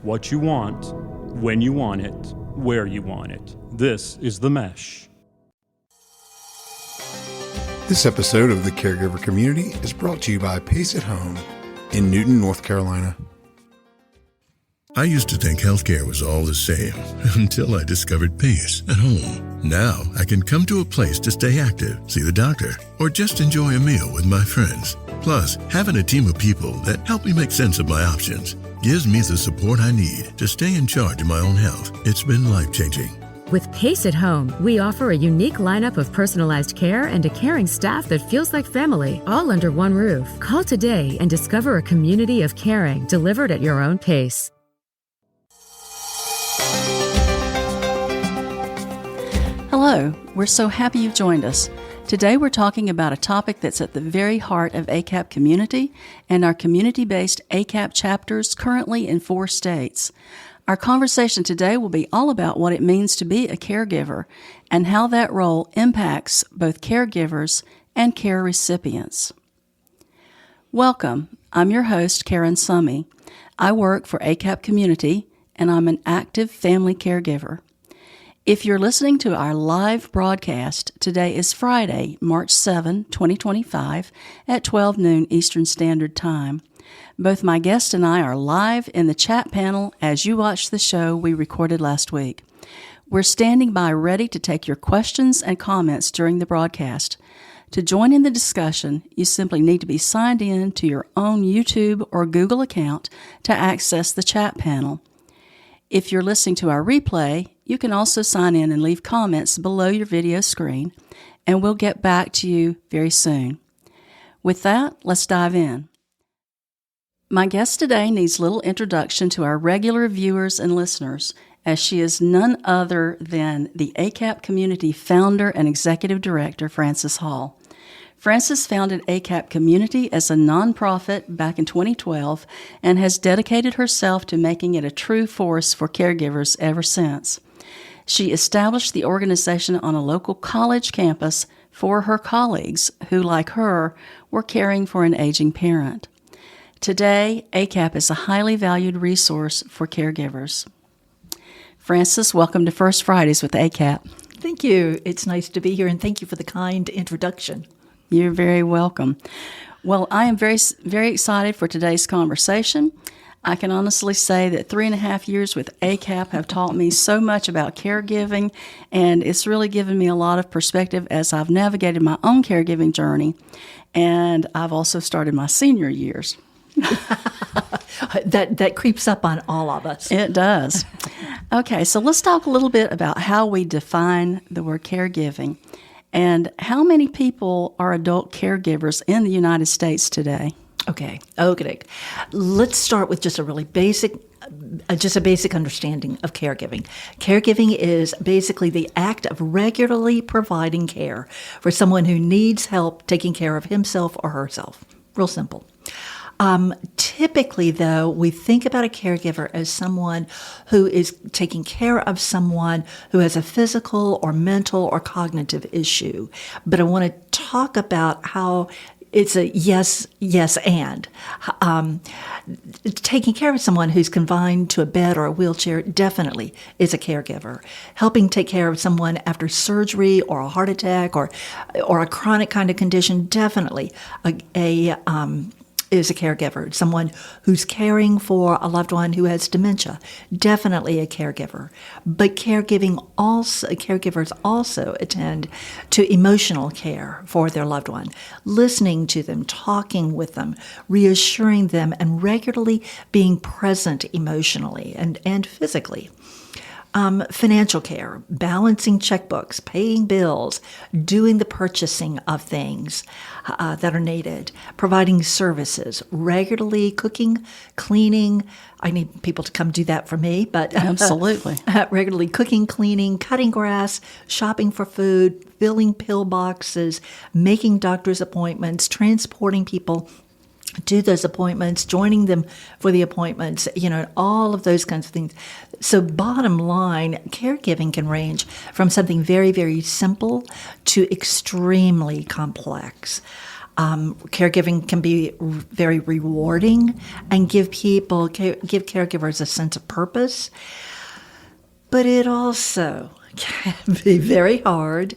what you want, when you want it, where you want it. This is The Mesh. This episode of the Caregiver Community is brought to you by Pace at Home in Newton, North Carolina. I used to think healthcare was all the same until I discovered Pace at Home. Now I can come to a place to stay active, see the doctor, or just enjoy a meal with my friends. Plus, having a team of people that help me make sense of my options gives me the support I need to stay in charge of my own health. It's been life-changing. With Pace at Home, we offer a unique lineup of personalized care and a caring staff that feels like family, all under one roof. Call today and discover a community of caring delivered at your own pace. Hello, we're so happy you've joined us. Today we're talking about a topic that's at the very heart of ACAP community and our community-based ACAP chapters currently in 4 states. Our conversation today will be all about what it means to be a caregiver and how that role impacts both caregivers and care recipients. Welcome. I'm your host, Karen Summey. I work for ACAP Community, and I'm an active family caregiver. If you're listening to our live broadcast, today is Friday, March 7, 2025, at 12 noon Eastern Standard Time. Both my guest and I are live in the chat panel as you watch the show we recorded last week. We're standing by ready to take your questions and comments during the broadcast. To join in the discussion, you simply need to be signed in to your own YouTube or Google account to access the chat panel. If you're listening to our replay, you can also sign in and leave comments below your video screen, and we'll get back to you very soon. With that, let's dive in. My guest today needs little introduction to our regular viewers and listeners, as she is none other than the ACAP Community founder and executive director, Frances Hall. Frances founded ACAP Community as a nonprofit back in 2012 and has dedicated herself to making it a true force for caregivers ever since. She established the organization on a local college campus for her colleagues who, like her, were caring for an aging parent. Today, ACAP is a highly valued resource for caregivers. Frances, welcome to First Fridays with ACAP. Thank you. It's nice to be here, and thank you for the kind introduction. You're very welcome. Well, I am very, very excited for today's conversation. I can honestly say that 3.5 years with ACAP have taught me so much about caregiving, and it's really given me a lot of perspective as I've navigated my own caregiving journey, and I've also started my senior years. That creeps up on all of us. It does. Okay, so let's talk a little bit about how we define the word caregiving and how many people are adult caregivers in the United States today. Okay. Let's start with just a really basic understanding of caregiving. Caregiving is basically the act of regularly providing care for someone who needs help taking care of himself or herself. Real simple. Typically, though, we think about a caregiver as someone who is taking care of someone who has a physical or mental or cognitive issue. But I want to talk about how it's a yes, and. Taking care of someone who's confined to a bed or a wheelchair definitely is a caregiver. Helping take care of someone after surgery or a heart attack or a chronic kind of condition definitely is a caregiver. Someone who's caring for a loved one who has dementia, definitely a caregiver. But caregivers also attend to emotional care for their loved one, listening to them, talking with them, reassuring them, and regularly being present emotionally and physically. Financial care, balancing checkbooks, paying bills, doing the purchasing of things that are needed, providing services, regularly cooking, cleaning. I need people to come do that for me, but absolutely. Regularly cooking, cleaning, cutting grass, shopping for food, filling pill boxes, making doctor's appointments, transporting people to those appointments, joining them for the appointments, all of those kinds of things. So bottom line, caregiving can range from something very, very simple to extremely complex. Caregiving can be very rewarding and give caregivers a sense of purpose, but it also can be very hard,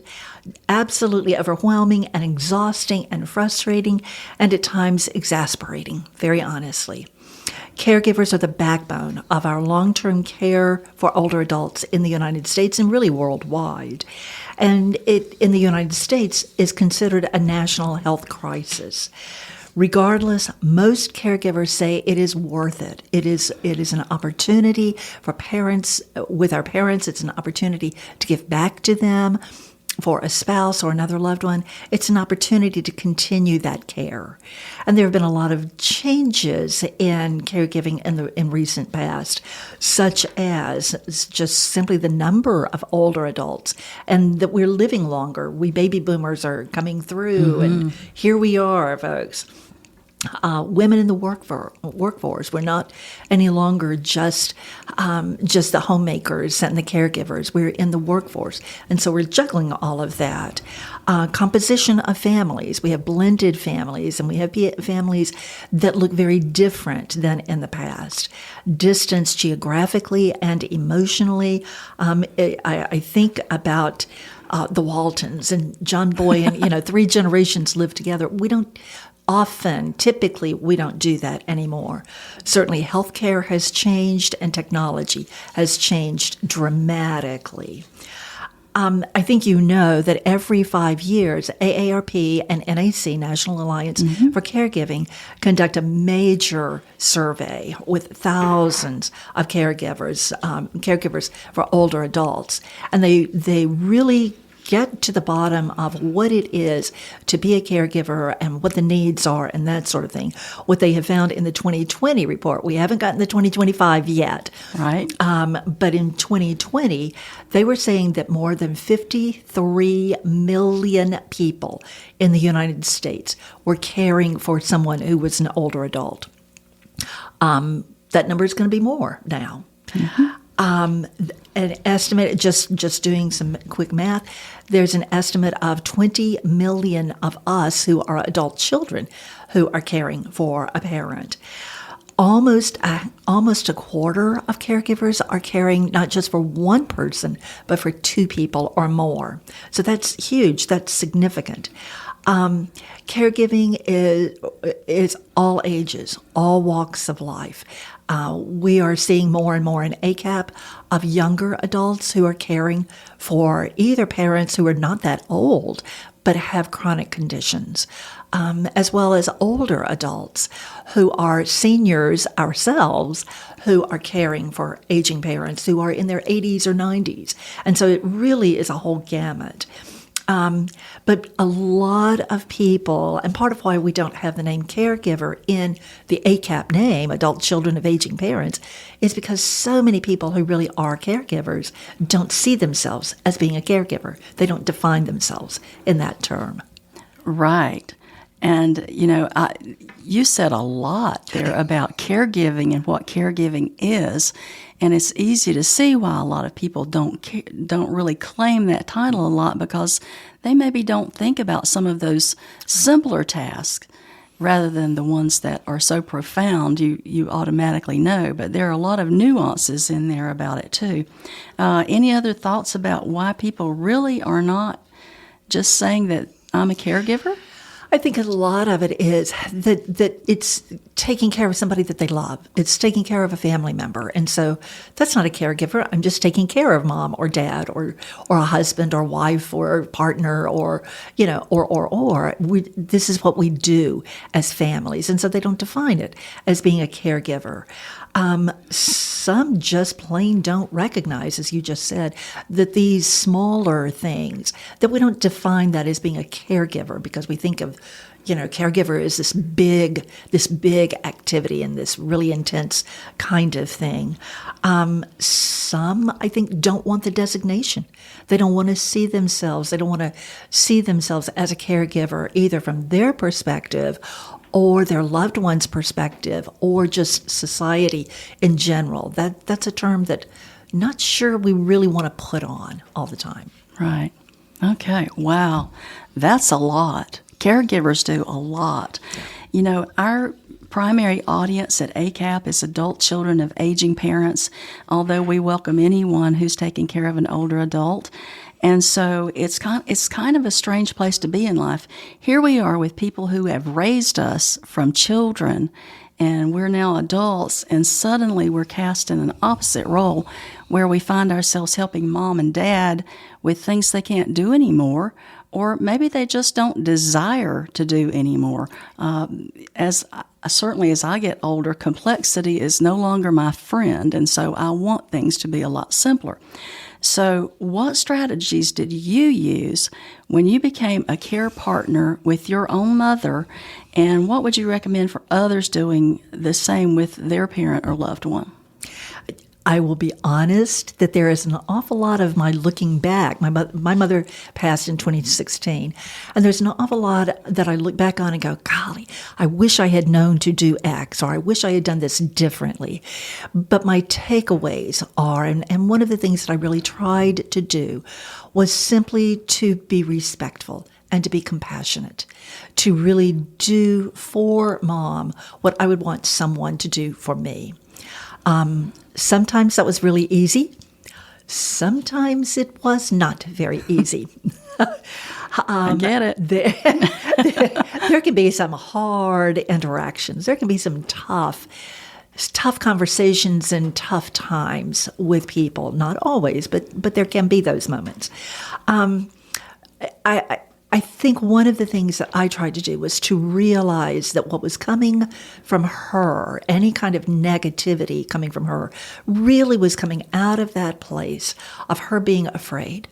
absolutely overwhelming and exhausting and frustrating, and at times exasperating, very honestly. Caregivers are the backbone of our long-term care for older adults in the United States and really worldwide. And it, in the United States, is considered a national health crisis. Regardless, most caregivers say it is worth it. It is an opportunity for parents, with our parents, it's an opportunity to give back to them. For a spouse or another loved one, it's an opportunity to continue that care. And there have been a lot of changes in caregiving in recent past, such as just simply the number of older adults and that we're living longer. We baby boomers are coming through, and here we are, folks. Women in the workforce. We're not any longer just the homemakers and the caregivers. We're in the workforce, and so we're juggling all of that. Composition of families. We have blended families, and we have families that look very different than in the past. Distance geographically and emotionally. I think about the Waltons and John Boy, and 3 generations live together. Typically, we don't do that anymore. Certainly, healthcare has changed and technology has changed dramatically. I think you know that every 5 years, AARP and NAC, National Alliance for Caregiving, conduct a major survey with thousands of caregivers for older adults. And they really get to the bottom of what it is to be a caregiver and what the needs are and that sort of thing. What they have found in the 2020 report, we haven't gotten the 2025 yet. Right. But in 2020, they were saying that more than 53 million people in the United States were caring for someone who was an older adult. That number is going to be more now. An estimate, just doing some quick math, there's an estimate of 20 million of us who are adult children who are caring for a parent. Almost a quarter of caregivers are caring not just for one person, but for 2 people or more. So that's huge. That's significant. Caregiving is all ages, all walks of life. We are seeing more and more in ACAP of younger adults who are caring for either parents who are not that old but have chronic conditions, as well as older adults who are seniors ourselves who are caring for aging parents who are in their 80s or 90s. And so it really is a whole gamut. But a lot of people, and part of why we don't have the name caregiver in the ACAP name, Adult Children of Aging Parents, is because so many people who really are caregivers don't see themselves as being a caregiver. They don't define themselves in that term. Right. And, you said a lot there about caregiving and what caregiving is. And it's easy to see why a lot of people don't really claim that title a lot, because they maybe don't think about some of those simpler tasks rather than the ones that are so profound you automatically know. But there are a lot of nuances in there about it too. Any other thoughts about why people really are not just saying that I'm a caregiver? I think a lot of it is that it's taking care of somebody that they love. It's taking care of a family member. And so that's not a caregiver. I'm just taking care of mom or dad or a husband or wife or partner or this is what we do as families. And so they don't define it as being a caregiver. Some just plain don't recognize, as you just said, that these smaller things, that we don't define that as being a caregiver, because we think of, caregiver is this big activity and this really intense kind of thing. Some, I think, don't want the designation. They don't want to see themselves. They don't want to see themselves as a caregiver, either from their perspective or their loved one's perspective, or just society in general. That's a term that not sure we really want to put on all the time. Right. Okay. Wow. That's a lot. caregivers do a lot. You know, our primary audience at ACAP is adult children of aging parents, although we welcome anyone who's taking care of an older adult. And so it's kind of a strange place to be in life. Here we are with people who have raised us from children, and we're now adults, and suddenly we're cast in an opposite role where we find ourselves helping mom and dad with things they can't do anymore, or maybe they just don't desire to do anymore. Certainly as I get older, complexity is no longer my friend, and so I want things to be a lot simpler. So what strategies did you use when you became a care partner with your own mother, and what would you recommend for others doing the same with their parent or loved one? I will be honest that there is an awful lot of my looking back. My mother passed in 2016, and there's an awful lot that I look back on and go, golly, I wish I had known to do X, or I wish I had done this differently. But my takeaways are, and one of the things that I really tried to do was simply to be respectful and to be compassionate, to really do for Mom what I would want someone to do for me. Sometimes that was really easy. Sometimes it was not very easy. I get it. There can be some hard interactions. There can be some tough conversations and tough times with people. Not always, but there can be those moments. I think one of the things that I tried to do was to realize that what was coming from her, any kind of negativity coming from her, really was coming out of that place of her being afraid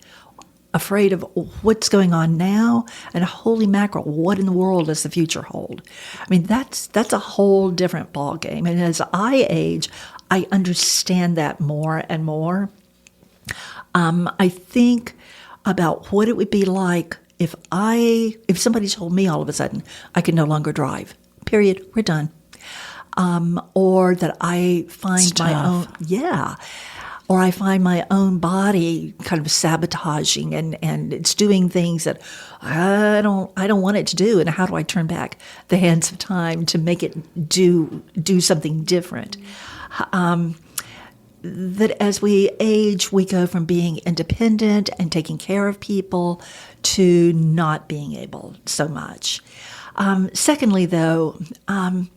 of what's going on now, and holy mackerel, what in the world does the future hold? I mean, that's a whole different ballgame. And as I age, I understand that more and more. I think about what it would be like if somebody told me all of a sudden I could no longer drive, period, we're done. Or that I find I find my own body kind of sabotaging and it's doing things that I don't want it to do. And how do I turn back the hands of time to make it do something different? That as we age, we go from being independent and taking care of people to not being able so much. Secondly, though, I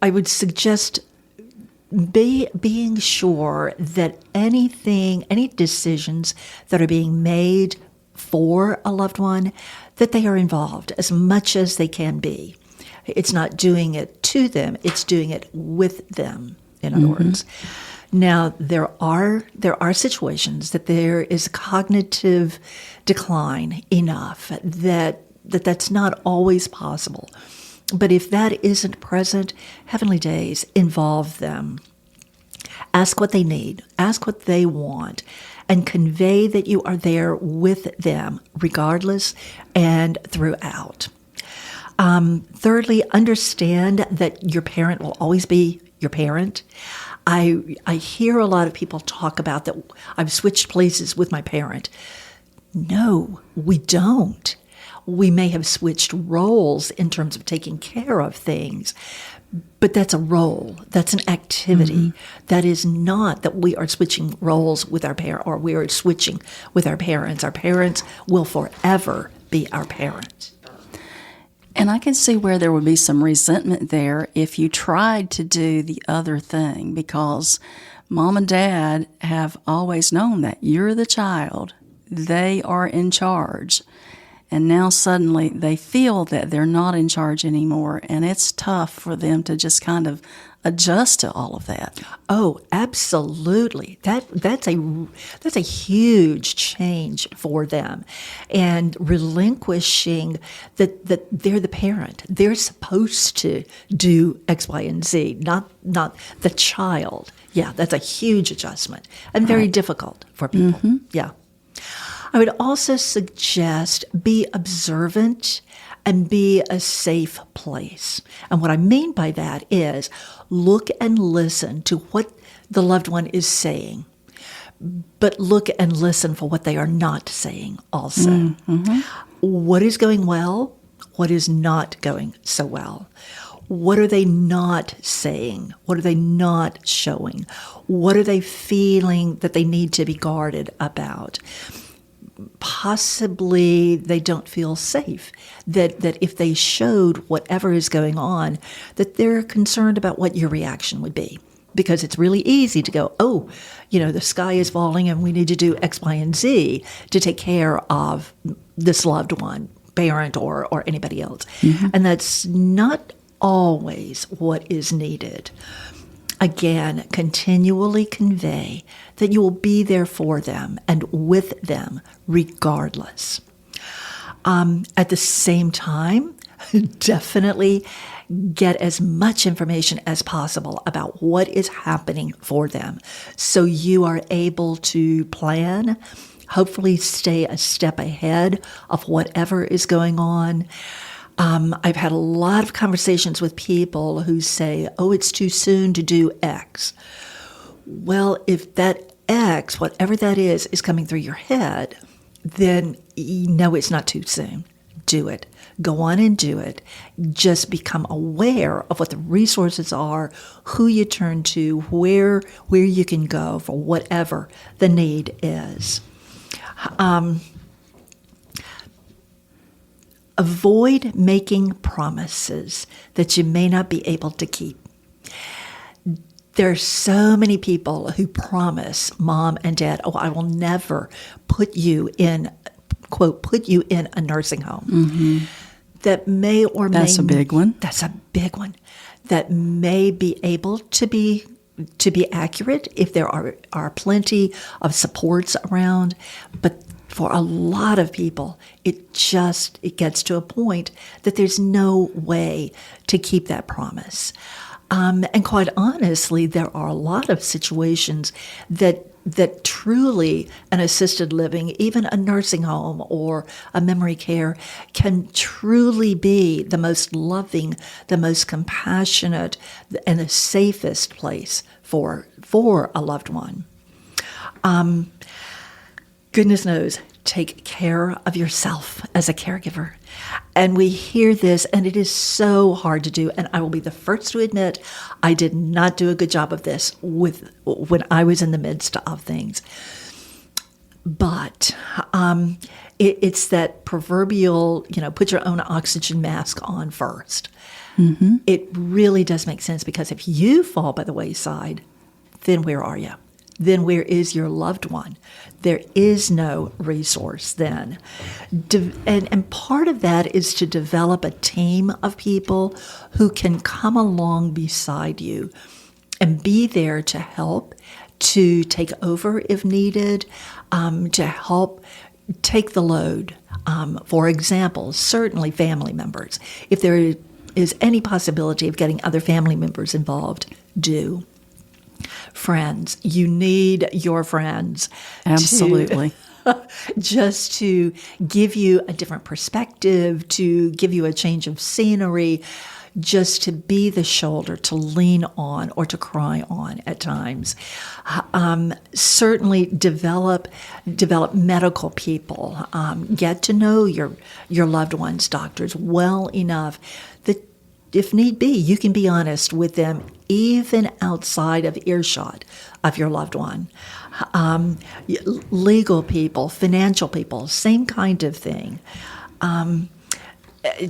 would suggest being sure that any decisions that are being made for a loved one, that they are involved as much as they can be. It's not doing it to them, it's doing it with them, in other words. Now, there are situations that there is cognitive decline enough that's not always possible. But if that isn't present, Heavenly Days, involve them. Ask what they need, ask what they want, and convey that you are there with them, regardless and throughout. Thirdly, understand that your parent will always be your parent. I hear a lot of people talk about that I've switched places with my parent. No, we don't. We may have switched roles in terms of taking care of things, but that's a role. That's an activity. That is not that we are switching roles with our parent or we are switching with our parents. Our parents will forever be our parents. And I can see where there would be some resentment there if you tried to do the other thing, because Mom and Dad have always known that you're the child. They are in charge. And now suddenly they feel that they're not in charge anymore, and it's tough for them to just kind of adjust to all of that. Oh, absolutely. That's a huge change for them. And relinquishing that they're the parent. They're supposed to do X, Y, and Z, not the child. Yeah, that's a huge adjustment and very difficult for people. Yeah. I would also suggest be observant and be a safe place. And what I mean by that is look and listen to what the loved one is saying, but look and listen for what they are not saying also. What is going well? what is not going so well. What are they not saying? What are they not showing? What are they feeling that they need to be guarded about? Possibly they don't feel safe, that if they showed whatever is going on, that they're concerned about what your reaction would be. Because it's really easy to go, oh, the sky is falling and we need to do X, Y, and Z to take care of this loved one, parent, or anybody else. And that's not always what is needed. Again, continually convey that you will be there for them and with them regardless. At the same time, definitely get as much information as possible about what is happening for them so you are able to plan, hopefully stay a step ahead of whatever is going on. I've had a lot of conversations with people who say, oh, it's too soon to do X. Well, if that X, whatever that is coming through your head, then no, it's not too soon. Do it. Go on and do it. Just become aware of what the resources are, who you turn to, where you can go for whatever the need is. Avoid making promises that you may not be able to keep. There are so many people who promise mom and dad, oh, I will never put you in, quote, put you in a nursing home. That may or may... That's a big one. That's a big one. That may be able to be accurate if there are plenty of supports around, but for a lot of people, it gets to a point that there's no way to keep that promise. And quite honestly, there are a lot of situations that truly an assisted living, even a nursing home or a memory care, can truly be the most loving, the most compassionate, and the safest place for a loved one. Goodness knows, take care of yourself as a caregiver. And we hear this, and it is so hard to do. And I will be the first to admit, I did not do a good job of this when I was in the midst of things. But it's that proverbial, put your own oxygen mask on first. It really does make sense, because if you fall by the wayside, then where are you? Then where is your loved one? There is no resource then. And part of that is to develop a team of people who can come along beside you and be there to help, to take over if needed, to help take the load. For example, certainly family members. If there is any possibility of getting other family members involved, do. Friends, you need your friends. Absolutely. Just to give you a different perspective, to give you a change of scenery, just to be the shoulder to lean on or to cry on at times. Certainly develop medical people. Get to know your loved ones' doctors well enough that if need be, you can be honest with them even outside of earshot of your loved one. Legal people, financial people, same kind of thing.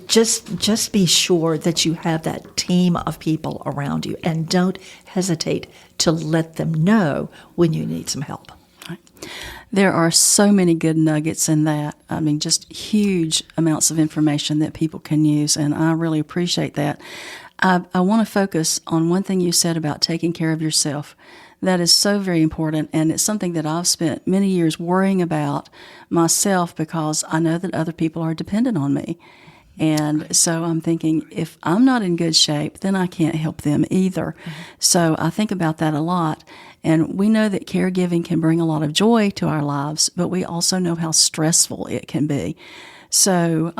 Just be sure that you have that team of people around you, and don't hesitate to let them know when you need some help. There are so many good nuggets in that. I mean, just huge amounts of information that people can use, and I really appreciate that. I want to focus on one thing you said about taking care of yourself. That is so very important, and it's something that I've spent many years worrying about myself, because I know that other people are dependent on me. And so I'm thinking, if I'm not in good shape, then I can't help them either. So I think about that a lot. And we know that caregiving can bring a lot of joy to our lives, but we also know how stressful it can be. So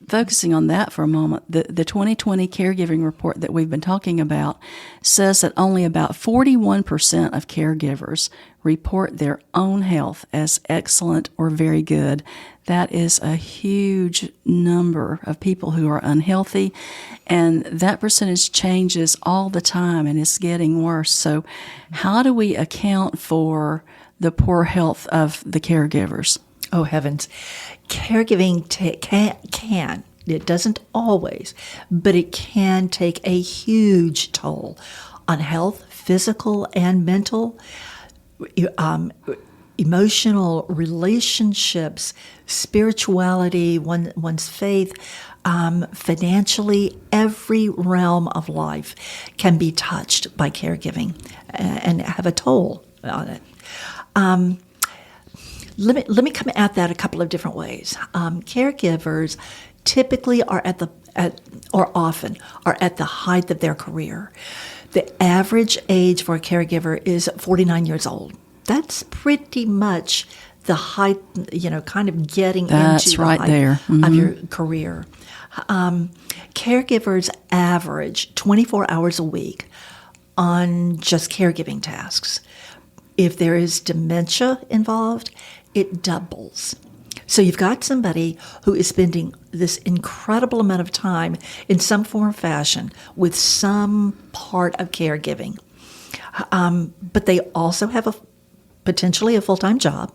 focusing on that for a moment, the 2020 caregiving report that we've been talking about says that only about 41% of caregivers report their own health as excellent or very good. That is a huge number of people who are unhealthy, and that percentage changes all the time, and it's getting worse. So how do we account for the poor health of the caregivers? Oh, heavens. Caregiving can, it doesn't always, but it can take a huge toll on health, physical and mental, emotional relationships, spirituality, one's faith, financially. Every realm of life can be touched by caregiving and have a toll on it. Let me come at that a couple of different ways. Caregivers typically often are at the height of their career. The average age for a caregiver is 49 years old. That's pretty much the height, kind of getting That's into the right height there. Mm-hmm. of your career. Caregivers average 24 hours a week on just caregiving tasks. If there is dementia involved, it doubles. So you've got somebody who is spending this incredible amount of time in some form or fashion with some part of caregiving. But they also have potentially a full-time job.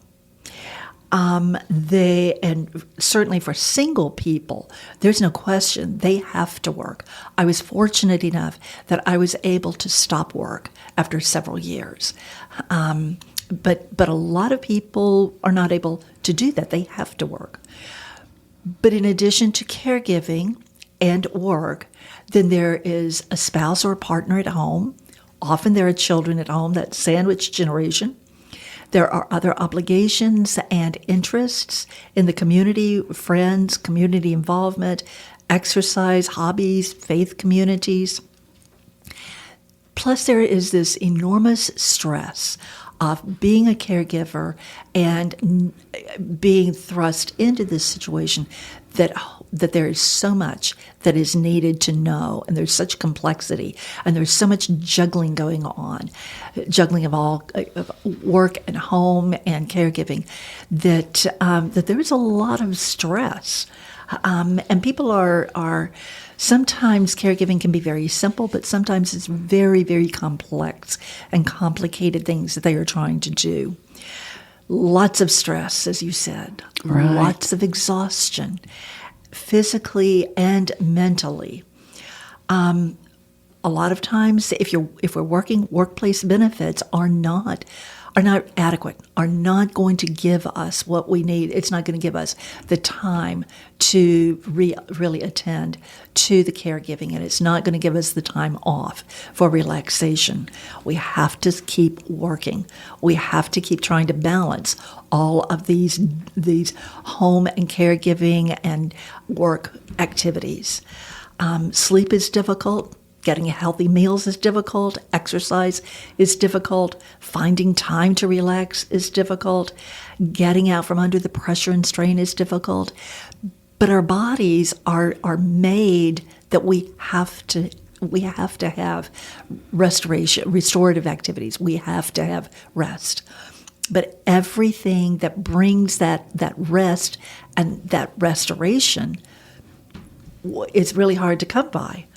And certainly for single people, there's no question they have to work. I was fortunate enough that I was able to stop work after several years. But a lot of people are not able to do that. They have to work. But in addition to caregiving and work, then there is a spouse or a partner at home. Often there are children at home, that sandwich generation. There are other obligations and interests in the community, friends, community involvement, exercise, hobbies, faith communities. Plus, there is this enormous stress of being a caregiver and being thrust into this situation that there is so much that is needed to know, and there's such complexity, and there's so much juggling going on, juggling of all of work and home and caregiving, that there is a lot of stress, and people are sometimes caregiving can be very simple, but sometimes it's very, very complex and complicated things that they are trying to do. Lots of stress, as you said. Right. Lots of exhaustion, physically and mentally. A lot of times, if we're working, workplace benefits are not adequate, are not going to give us what we need. It's not going to give us the time to really attend to the caregiving, and it's not going to give us the time off for relaxation. We have to keep working. We have to keep trying to balance all of these home and caregiving and work activities. Sleep is difficult. Getting healthy meals is difficult. Exercise is difficult. Finding time to relax is difficult. Getting out from under the pressure and strain is difficult. But our bodies are made that we have to have restorative activities. We have to have rest. But everything that brings that rest and that restoration is really hard to come by.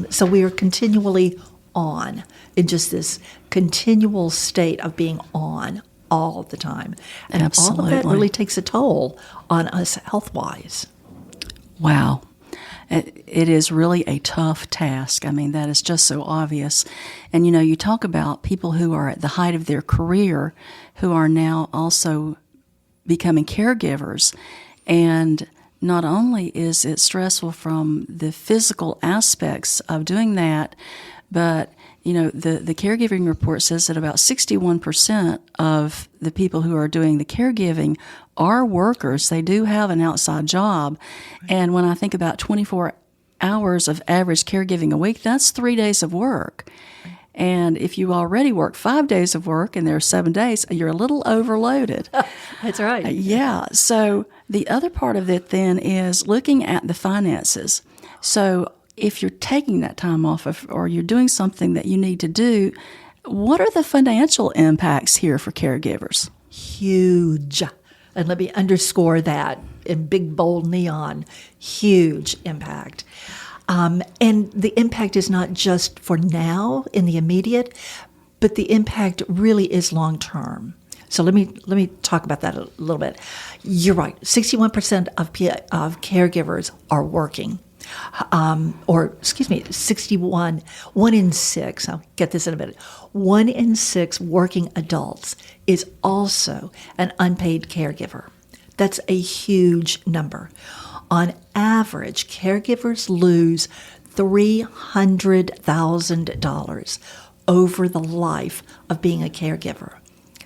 So we are continually on in just this continual state of being on all the time. And Absolutely. all of that really takes a toll on us health-wise. Wow. It is really a tough task. I mean, that is just so obvious. And, you talk about people who are at the height of their career who are now also becoming caregivers. And not only is it stressful from the physical aspects of doing that, but, the caregiving report says that about 61% of the people who are doing the caregiving are workers. They do have an outside job. And when I think about 24 hours of average caregiving a week, that's 3 days of work. And if you already work 5 days of work and there are 7 days, you're a little overloaded. That's right. Yeah. So the other part of it then is looking at the finances. So if you're taking that time off or you're doing something that you need to do, what are the financial impacts here for caregivers? Huge. And let me underscore that in big, bold neon. Huge impact. And the impact is not just for now in the immediate, but the impact really is long term. So let me talk about that a little bit. You're right. 61% of caregivers are working. 61, 1 in 6, I'll get this in a minute, 1 in 6 working adults is also an unpaid caregiver. That's a huge number. On average, caregivers lose $300,000 over the life of being a caregiver.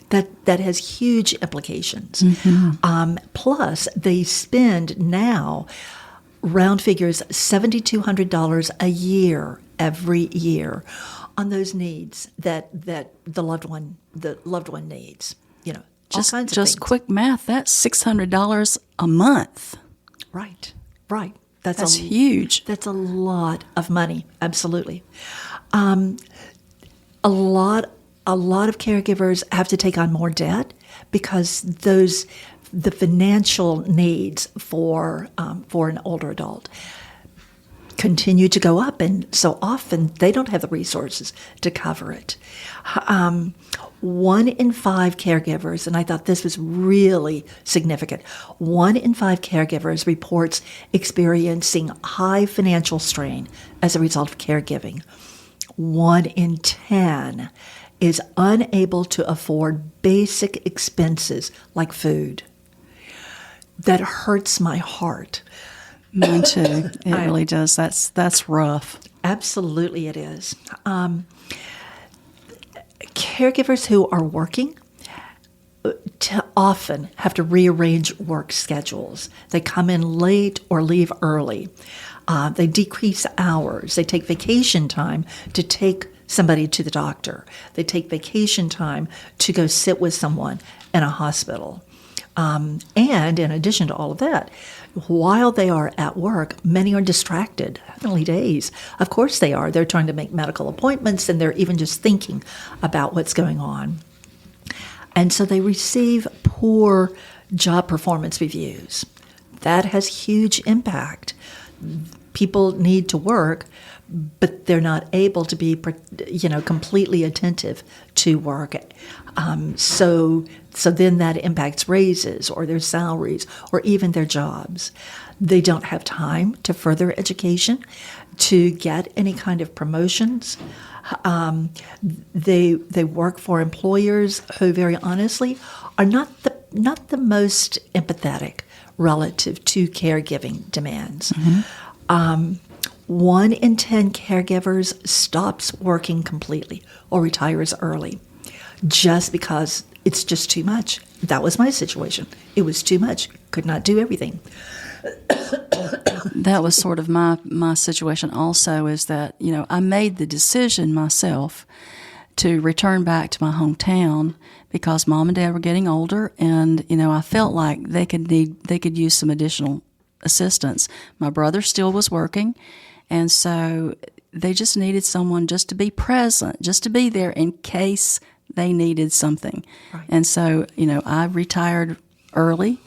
That has huge implications. Plus, they spend now, round figures, $7,200 a year every year on those needs that the loved one needs. All kinds of just things. quick math. That's $600 a month. Right. That's huge. That's a lot of money. Absolutely. A lot of caregivers have to take on more debt because the financial needs for an older adult continue to go up, and so often they don't have the resources to cover it. 1 in 5 caregivers, and I thought this was really significant, 1 in 5 caregivers reports experiencing high financial strain as a result of caregiving. 1 in 10 is unable to afford basic expenses like food. That hurts my heart. Mine too. It really does. That's rough. Absolutely, it is. Caregivers who are working often have to rearrange work schedules. They come in late or leave early. They decrease hours. They take vacation time to take somebody to the doctor. They take vacation time to go sit with someone in a hospital. And in addition to all of that, while they are at work, many are distracted. Early days, of course they are. They're trying to make medical appointments, and they're even just thinking about what's going on. And so they receive poor job performance reviews. That has huge impact. People need to work, but they're not able to be, completely attentive to work. So then that impacts raises or their salaries or even their jobs. They don't have time to further education, to get any kind of promotions. They work for employers who, very honestly, are not the most empathetic relative to caregiving demands. 1 in 10 caregivers stops working completely or retires early just because it's just too much. That was my situation. It was too much. Could not do everything. That was sort of my situation also, is that, I made the decision myself to return back to my hometown because Mom and Dad were getting older, and, I felt like they could use some additional assistance. My brother still was working, and so they just needed someone just to be present, just to be there in case they needed something. Right. And so, I retired early,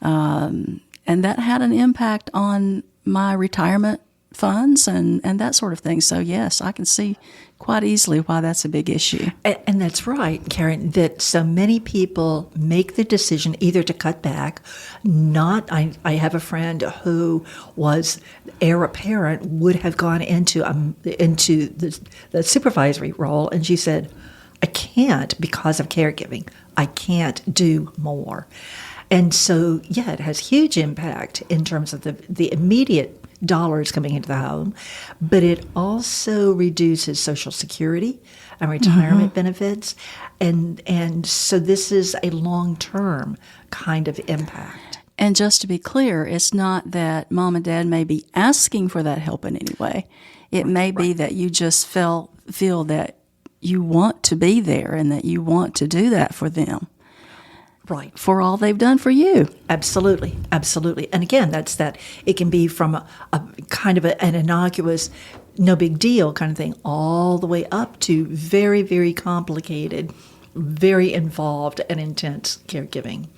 and that had an impact on my retirement funds and that sort of thing. So, yes, I can see quite easily why that's a big issue. And that's right, Karen, that so many people make the decision either to cut back, I have a friend who was heir apparent, would have gone into the supervisory role, and she said, I can't because of caregiving. I can't do more. And so, yeah, it has huge impact in terms of the immediate dollars coming into the home, but it also reduces Social Security and retirement benefits. And so this is a long-term kind of impact. And just to be clear, it's not that Mom and Dad may be asking for that help in any way. It may be that you just feel that you want to be there and that you want to do that for them. Right. For all they've done for you. Absolutely, absolutely. And again, that's that. It can be from a kind of an innocuous, no big deal kind of thing, all the way up to very, very complicated, very involved and intense caregiving.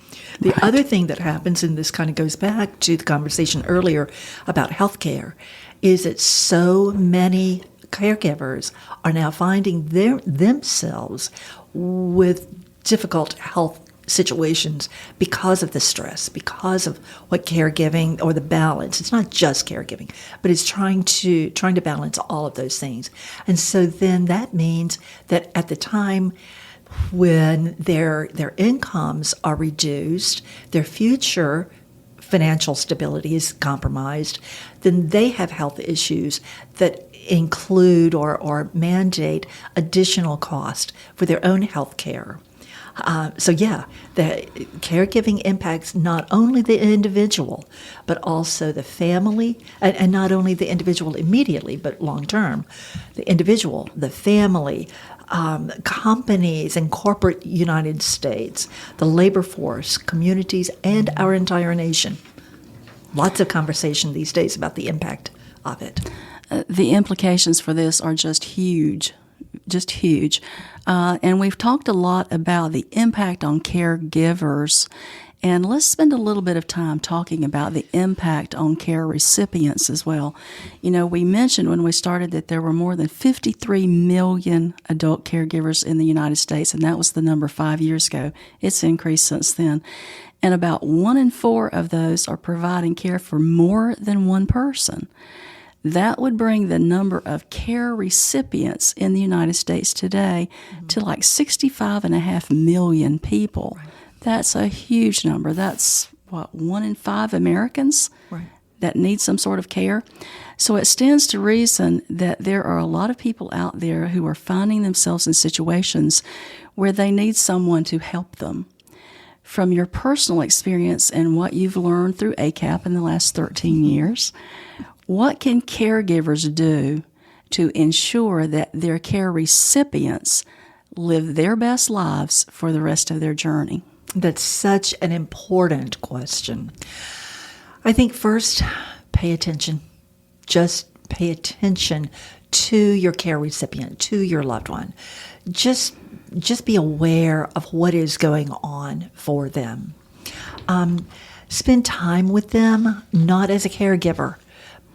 The other thing that happens, and this kind of goes back to the conversation earlier about healthcare, is that so many caregivers are now finding themselves with difficult health situations because of the stress, because of what caregiving or the balance. It's not just caregiving, but it's trying to balance all of those things. And so then that means that at the time when their incomes are reduced, their future financial stability is compromised, then they have health issues that include or mandate additional cost for their own health care. The caregiving impacts not only the individual, but also the family, and not only the individual immediately, but long term. The individual, the family, companies and corporate United States, the labor force, communities, and our entire nation. Lots of conversation these days about the impact of it. The implications for this are just huge. Just huge. And we've talked a lot about the impact on caregivers. And let's spend a little bit of time talking about the impact on care recipients as well. You know, we mentioned when we started that there were more than 53 million adult caregivers in the United States, and that was the number 5 years ago. It's increased since then. And about 1 in 4 of those are providing care for more than one person. That would bring the number of care recipients in the United States today to like 65.5 million people. Right. That's a huge number. That's, 1 in 5 Americans that need some sort of care. So it stands to reason that there are a lot of people out there who are finding themselves in situations where they need someone to help them. From your personal experience and what you've learned through ACAP in the last 13 years, what can caregivers do to ensure that their care recipients live their best lives for the rest of their journey? That's such an important question. I think first, pay attention. Just pay attention to your care recipient, to your loved one. Just be aware of what is going on for them. Spend time with them, not as a caregiver,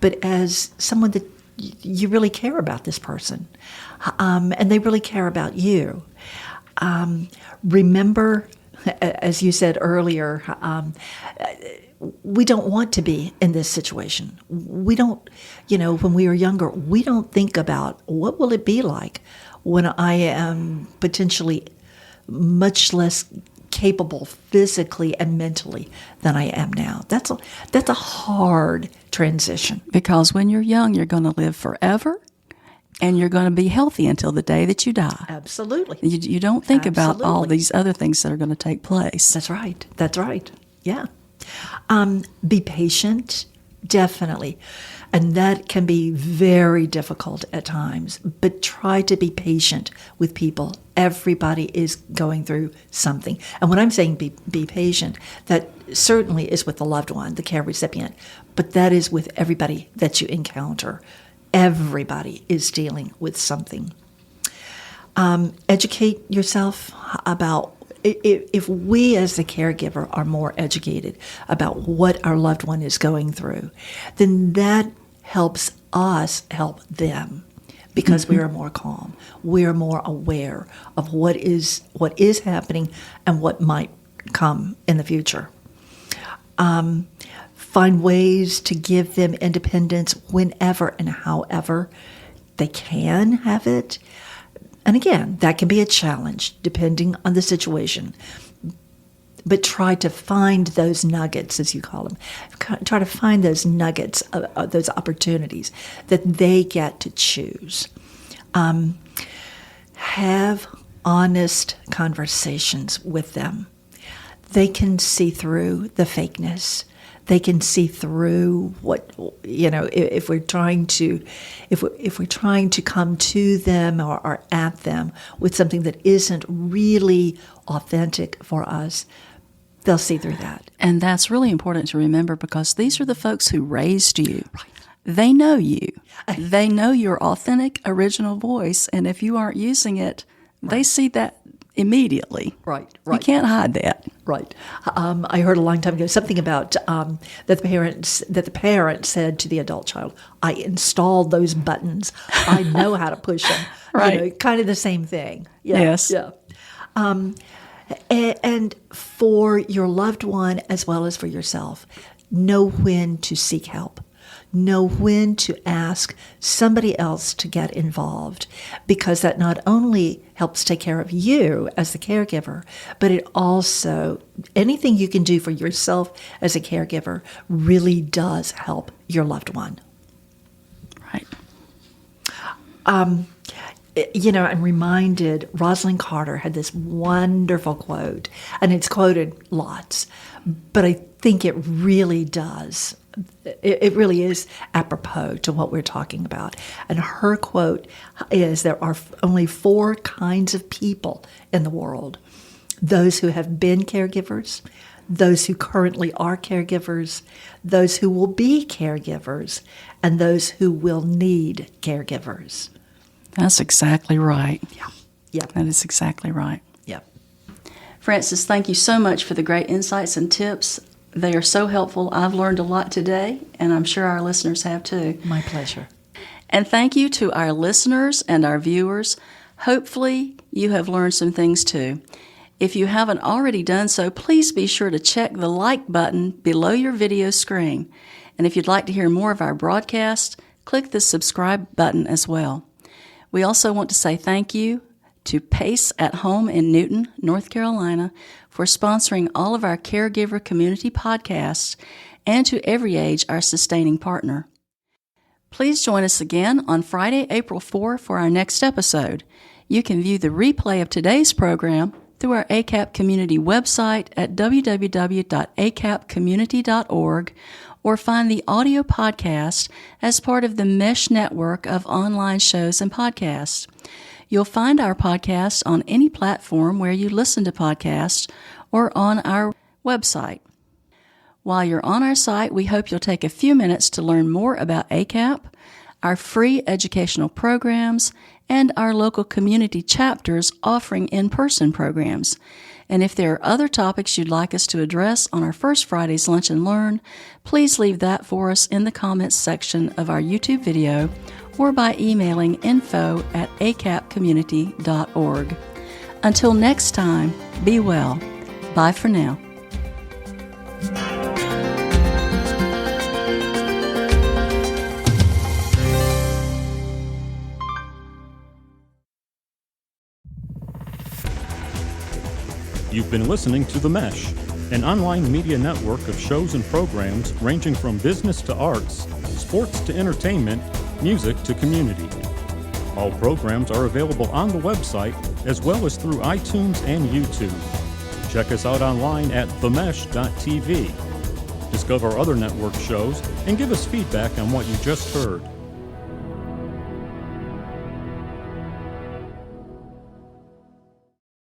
but as someone that you really care about this person, and they really care about you. Remember, as you said earlier, we don't want to be in this situation. We don't, when we were younger, we don't think about what will it be like when I am potentially much less capable physically and mentally than I am now. That's a hard transition. Because when you're young, you're going to live forever, and you're going to be healthy until the day that you die. Absolutely. You don't think about all these other things that are going to take place. That's right. That's right. Yeah. Be patient, definitely. And that can be very difficult at times, but try to be patient with people. Everybody is going through something. And when I'm saying be patient, that certainly is with the loved one, the care recipient, but that is with everybody that you encounter. Everybody is dealing with something. Educate yourself about, if we as the caregiver are more educated about what our loved one is going through, then that helps us help them, because we are more calm. We are more aware of what is happening and what might come in the future. Find ways to give them independence whenever and however they can have it. And again, that can be a challenge depending on the situation. But try to find those nuggets, as you call them. Try to find those nuggets, those opportunities that they get to choose. Have honest conversations with them. They can see through the fakeness. They can see through what, if we're trying to come to them or at them with something that isn't really authentic for us, they'll see through that. And that's really important to remember, because these are the folks who raised you. Right. They know you. They know your authentic, original voice, and if you aren't using it, they see that immediately. Right. You can't hide that. Right. I heard a long time ago something about that the parent said to the adult child, "I installed those buttons. I know how to push them." Right. Kind of the same thing. Yeah. Yes. Yeah. And for your loved one as well as for yourself, know when to seek help. Know when to ask somebody else to get involved, because that not only helps take care of you as the caregiver, but it also, anything you can do for yourself as a caregiver really does help your loved one. Right. I'm reminded, Rosalind Carter had this wonderful quote, and it's quoted lots, but I think it really does. It really is apropos to what we're talking about. And her quote is, there are only 4 kinds of people in the world: those who have been caregivers, those who currently are caregivers, those who will be caregivers, and those who will need caregivers. That's exactly right. Yeah. That is exactly right. Yeah. Frances, thank you so much for the great insights and tips. They are so helpful. I've learned a lot today, and I'm sure our listeners have too. My pleasure. And thank you to our listeners and our viewers. Hopefully, you have learned some things too. If you haven't already done so, please be sure to check the like button below your video screen. And if you'd like to hear more of our broadcast, click the subscribe button as well. We also want to say thank you to Pace at Home in Newton, North Carolina, for sponsoring all of our Caregiver Community podcasts, and to Every Age, our sustaining partner. Please join us again on Friday, April 4 for our next episode. You can view the replay of today's program through our ACAP Community website at www.acapcommunity.org, or find the audio podcast as part of the Mesh network of online shows and podcasts. You'll find our podcast on any platform where you listen to podcasts or on our website. While you're on our site, we hope you'll take a few minutes to learn more about ACAP, our free educational programs, and our local community chapters offering in-person programs. And if there are other topics you'd like us to address on our First Friday's Lunch and Learn, please leave that for us in the comments section of our YouTube video, or by emailing info@acapcommunity.org. Until next time, be well. Bye for now. You've been listening to The Mesh, an online media network of shows and programs ranging from business to arts, sports to entertainment, music to community. All programs are available on the website as well as through iTunes and YouTube. Check us out online at themesh.tv. Discover other network shows and give us feedback on what you just heard.